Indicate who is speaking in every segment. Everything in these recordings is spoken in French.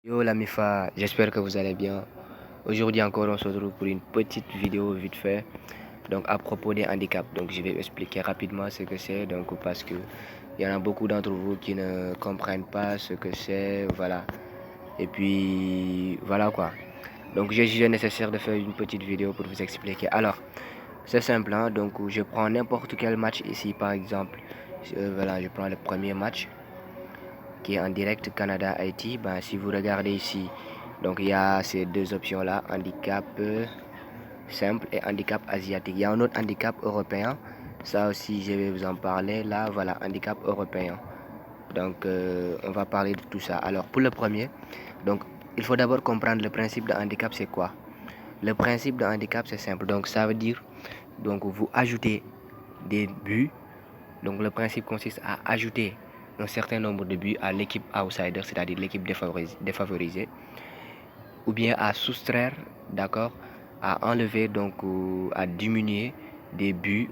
Speaker 1: Yo la MIFA, j'espère que vous allez bien. Aujourd'hui encore on se retrouve pour une petite vidéo vite fait. Donc à propos des handicaps. Donc je vais expliquer rapidement ce que c'est. Donc parce que il y en a beaucoup d'entre vous qui ne comprennent pas ce que c'est. Voilà. Et puis voilà quoi. Donc j'ai jugé nécessaire de faire une petite vidéo pour vous expliquer. Alors, c'est simple hein? Donc je prends n'importe quel match ici par exemple. Voilà, je prends le premier match qui est en direct Canada-Haïti. Ben, si vous regardez ici, donc il y a ces deux options-là, handicap simple et handicap asiatique. Il y a un autre handicap européen, ça aussi je vais vous en parler. Là, voilà, handicap européen. Donc, on va parler de tout ça. Alors, pour le premier, donc, il faut d'abord comprendre le principe de handicap, c'est quoi? Le principe de handicap, c'est simple. Donc, ça veut dire, donc, vous ajoutez des buts. Donc, le principe consiste à ajouter un certain nombre de buts à l'équipe outsider, c'est-à-dire l'équipe défavorisée, ou bien à soustraire, d'accord, à enlever, donc, ou à diminuer des buts,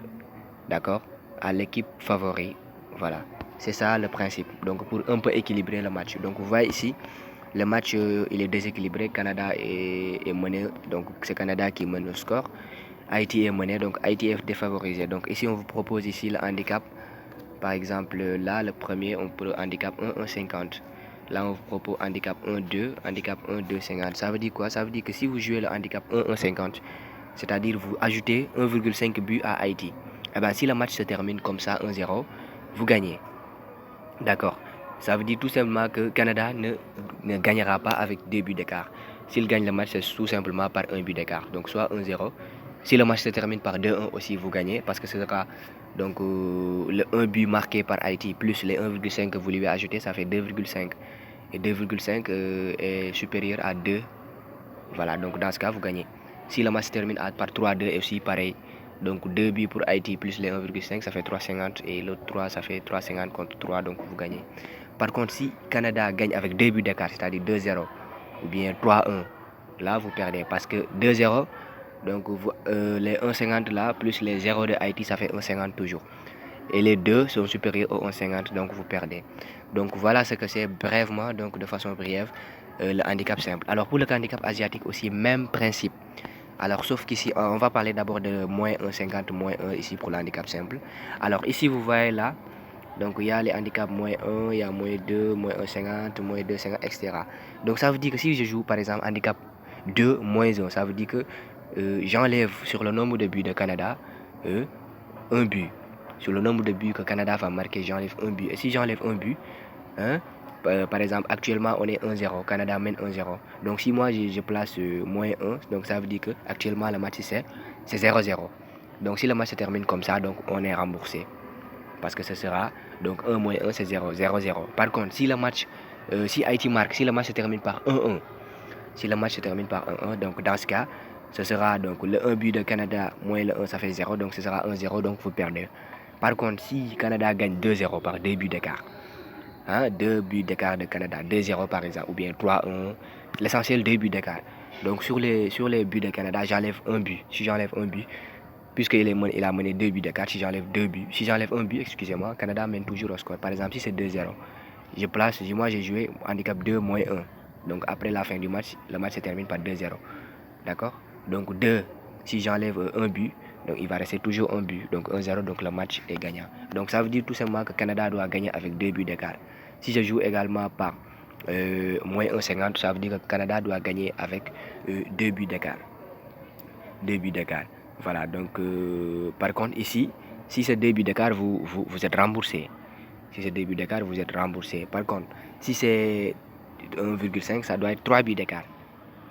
Speaker 1: d'accord, à l'équipe favori. Voilà, c'est ça le principe. Donc, pour un peu équilibrer le match. Donc, vous voyez ici, le match, il est déséquilibré. Canada est mené, donc c'est Canada qui mène le score. Haïti est mené, donc Haïti est défavorisé. Donc, ici, on vous propose ici le handicap. Par exemple, là, le premier, on peut handicap 1, 1,50. Là, on vous propose handicap 1, 2, handicap 1, 2,50. Ça veut dire quoi? Ça veut dire que si vous jouez le handicap 1, 1,50, c'est-à-dire vous ajoutez 1,5 but à Haïti, eh ben, si le match se termine comme ça, 1-0, vous gagnez. D'accord. Ça veut dire tout simplement que Canada ne gagnera pas avec 2 buts d'écart. S'il gagne le match, c'est tout simplement par un but d'écart. Donc, soit 1-0. Si le match se termine par 2-1 aussi, vous gagnez parce que c'est le cas. Donc, le 1 but marqué par Haïti plus les 1,5 que vous lui avez ajouté, ça fait 2,5. Et 2,5 est supérieur à 2. Voilà, donc dans ce cas, vous gagnez. Si le match se termine par 3-2, et aussi pareil. Donc 2 buts pour Haïti plus les 1,5, ça fait 3,50. Et l'autre 3, ça fait 3,50 contre 3, donc vous gagnez. Par contre, si Canada gagne avec 2 buts d'écart, c'est-à-dire 2-0 ou bien 3-1, là vous perdez parce que 2-0, donc les 1,50 là plus les 0 de Haïti, ça fait 1,50 toujours. Et les deux sont supérieurs au 1,50, donc vous perdez. Donc voilà ce que c'est brièvement, donc de façon brève, le handicap simple. Alors pour le handicap asiatique aussi, même principe. Alors sauf qu'ici, on va parler d'abord de moins 1,50, moins 1 ici pour le handicap simple. Alors ici vous voyez là, donc il y a les handicaps moins 1, il y a moins 2, moins 1,50, moins 2,50, etc. Donc ça veut dire que si je joue par exemple handicap 2, moins 1, ça veut dire que j'enlève sur le nombre de buts de Canada un but. Sur le nombre de buts que Canada va marquer, j'enlève un but. Et si j'enlève un but, hein, par exemple, actuellement on est 1-0, Canada mène 1-0. Donc si moi je place moins 1, donc ça veut dire que actuellement le match c'est 0-0. Donc si le match se termine comme ça, donc on est remboursé. Parce que ce sera, donc 1 moins 1 c'est 0, 0-0. Par contre, si le match, si Haïti marque, si le match se termine par 1-1, si le match se termine par 1-1, donc dans ce cas, ce sera donc le 1 but de Canada moins le 1, ça fait 0, donc ce sera 1-0, donc vous perdez. Par contre, si Canada gagne 2-0 par 2 buts d'écart, hein, 2 buts d'écart de Canada, 2-0 par exemple, ou bien 3-1, l'essentiel 2 buts d'écart. Donc sur les buts de Canada, j'enlève un but. Si j'enlève un but, puisqu'il il a mené 2 buts d'écart, si j'enlève 2 buts, si j'enlève un but, excusez-moi, Canada mène toujours au score. Par exemple, si c'est 2-0, je place, moi j'ai joué handicap 2 moins 1. Donc après la fin du match, le match se termine par 2-0. D'accord? Donc 2, si j'enlève un but, donc il va rester toujours un but. Donc 1-0, donc le match est gagnant. Donc ça veut dire tout simplement que Canada doit gagner avec 2 buts d'écart. Si je joue également par moins 1,50, ça veut dire que Canada doit gagner avec 2 buts d'écart. 2 buts d'écart. Voilà, donc par contre ici, si c'est 2 buts d'écart, vous êtes remboursé. Si c'est 2 buts d'écart, vous êtes remboursé. Par contre, si c'est 1,5, ça doit être 3 buts d'écart.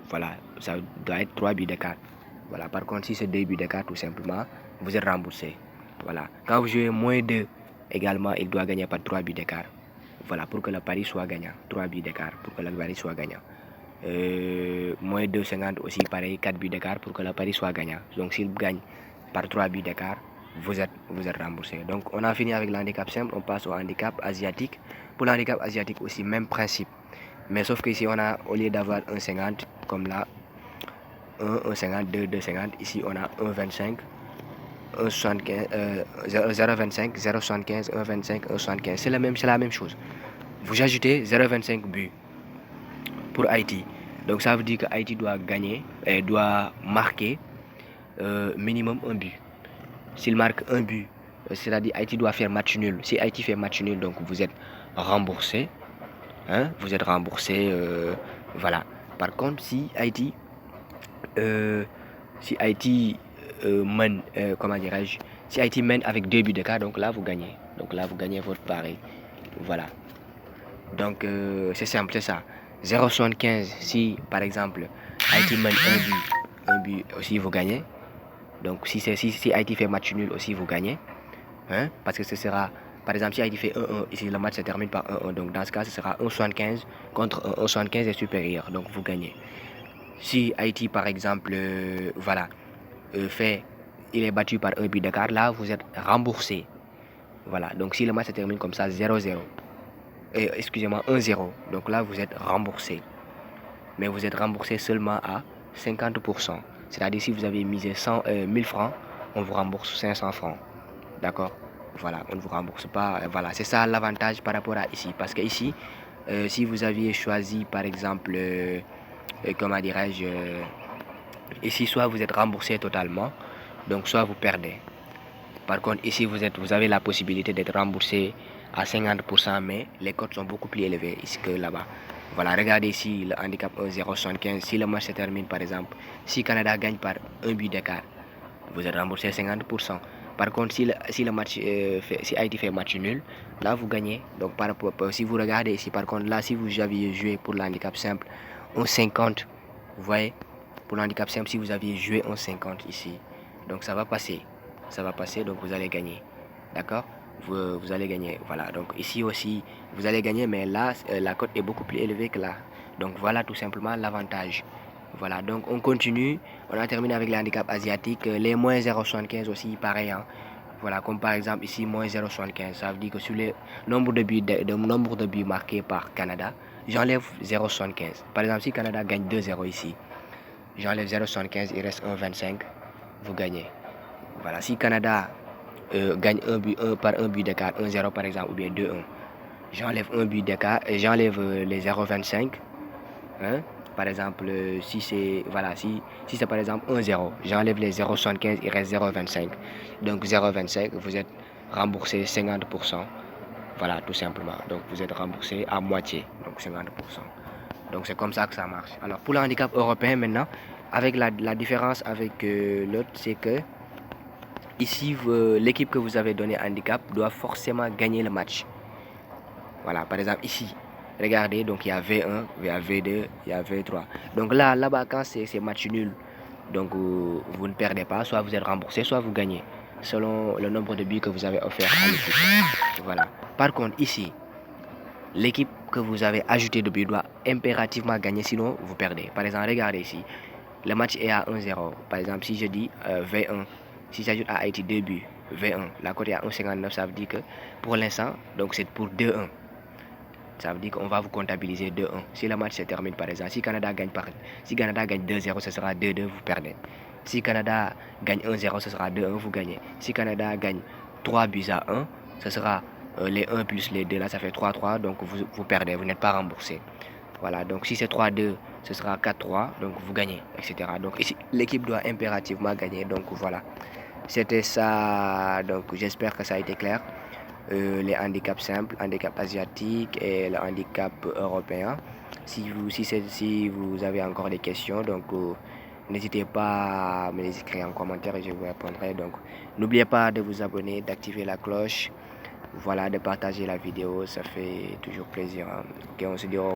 Speaker 1: Voilà, ça doit être 3 buts d'écart. Voilà, par contre, si c'est 2 buts d'écart, tout simplement, vous êtes remboursé. Voilà, quand vous jouez moins 2, également, il doit gagner par 3 buts d'écart. Voilà, pour que le pari soit gagnant. 3 buts d'écart pour que le pari soit gagnant. Moins 2,50 aussi, pareil, 4 buts d'écart pour que le pari soit gagnant. Donc, s'il gagne par 3 buts d'écart, vous êtes remboursé. Donc, on a fini avec l'handicap simple, on passe au handicap asiatique. Pour l'handicap asiatique aussi, même principe. Mais sauf qu'ici, on a, au lieu d'avoir 1,50, comme là, 1,50, 2, 2,50, ici, on a 1,25, 1,75, 0,25, 0,75, 1,25, 1,75. C'est la même chose. Vous ajoutez 0,25 buts pour Haïti. Donc ça veut dire que Haïti doit gagner, doit marquer minimum un but. S'il marque un but, c'est-à-dire Haïti doit faire match nul. Si Haïti fait match nul, donc vous êtes remboursé. Hein, vous êtes remboursé. Voilà. Par contre, si Haïti mène, comment dirais-je, si Haïti mène avec 2 buts d'écart, donc là vous gagnez. Donc là vous gagnez votre pari. Voilà. Donc c'est simple, c'est ça. 0,75 si par exemple Haïti mène un but aussi vous gagnez. Donc si Haïti fait match nul aussi vous gagnez. Hein, parce que ce sera, par exemple, si Haïti fait 1-1, ici le match se termine par 1-1. Donc dans ce cas, ce sera 1,75 contre 1,75 est supérieur. Donc vous gagnez. Si Haïti, par exemple, voilà, il est battu par un but d'écart, là, vous êtes remboursé. Voilà. Donc si le match se termine comme ça, 0-0. Excusez-moi, 1-0. Donc là, vous êtes remboursé. Mais vous êtes remboursé seulement à 50%. C'est-à-dire si vous avez misé 1000 francs, on vous rembourse 500 francs. D'accord? Voilà, on ne vous rembourse pas. Voilà, c'est ça l'avantage par rapport à ici. Parce que ici, si vous aviez choisi, par exemple, comment dirais-je, ici, soit vous êtes remboursé totalement, donc soit vous perdez. Par contre, ici, vous avez la possibilité d'être remboursé à 50%, mais les cotes sont beaucoup plus élevées ici que là-bas. Voilà, regardez ici le handicap 1,075. Si le match se termine, par exemple, si Canada gagne par un but d'écart, vous êtes remboursé à 50%. Par contre, si le match si Haïti fait match nul, là vous gagnez. Donc par rapport, si vous regardez ici, par contre, là si vous aviez joué pour l'handicap simple 1,50, vous voyez, pour l'handicap simple, si vous aviez joué 1,50 ici, donc ça va passer. Ça va passer, donc vous allez gagner. D'accord? Vous allez gagner. Voilà, donc ici aussi, vous allez gagner, mais là, la cote est beaucoup plus élevée que là. Donc voilà tout simplement l'avantage. Voilà, donc on continue. On a terminé avec les handicaps asiatiques. Les moins 0,75 aussi, pareil. Hein. Voilà, comme par exemple ici, moins 0,75. Ça veut dire que sur le nombre de buts marqués par Canada, j'enlève 0,75. Par exemple, si Canada gagne 2-0 ici, j'enlève 0,75, il reste 1,25. Vous gagnez. Voilà, si Canada gagne par un but d'écart, 1-0 par exemple, ou bien 2-1, j'enlève un but d'écart et j'enlève les 0,25. Hein? Par exemple, si c'est voilà, si c'est par exemple 1-0, j'enlève les 0,75, il reste 0,25. Donc 0,25, vous êtes remboursé 50%. Voilà, tout simplement. Donc vous êtes remboursé à moitié, donc 50%. Donc c'est comme ça que ça marche. Alors pour le handicap européen maintenant, avec la différence avec l'autre, c'est que ici, l'équipe que vous avez donné handicap doit forcément gagner le match. Voilà, par exemple ici, regardez, donc il y a V1, il y a V2, il y a V3. Donc là-bas, quand c'est match nul, donc vous ne perdez pas, soit vous êtes remboursé, soit vous gagnez, selon le nombre de buts que vous avez offert à l'équipe. Voilà. Par contre, ici, l'équipe que vous avez ajouté de buts doit impérativement gagner, sinon vous perdez. Par exemple, regardez ici, le match est à 1-0. Par exemple, si je dis V1, si j'ajoute à Haïti 2 buts, V1, la cote est à 1,59, ça veut dire que pour l'instant, donc c'est pour 2-1. Ça veut dire qu'on va vous comptabiliser 2-1. Si le match se termine par exemple, si Canada gagne 2-0, ce sera 2-2, vous perdez. Si Canada gagne 1-0, ce sera 2-1, vous gagnez. Si Canada gagne 3 buts à 1, ce sera les 1 plus les 2, là ça fait 3-3, donc vous perdez, vous n'êtes pas remboursé. Voilà, donc si c'est 3-2, ce sera 4-3, donc vous gagnez, etc. Donc ici, l'équipe doit impérativement gagner, donc voilà. C'était ça, donc j'espère que ça a été clair. Les handicaps simples, handicap asiatique et le handicap européen. Si vous avez encore des questions, donc n'hésitez pas à me les écrire en commentaire et je vous répondrai. Donc n'oubliez pas de vous abonner, d'activer la cloche, voilà, de partager la vidéo, ça fait toujours plaisir. Hein. Ok, on se dit au revoir.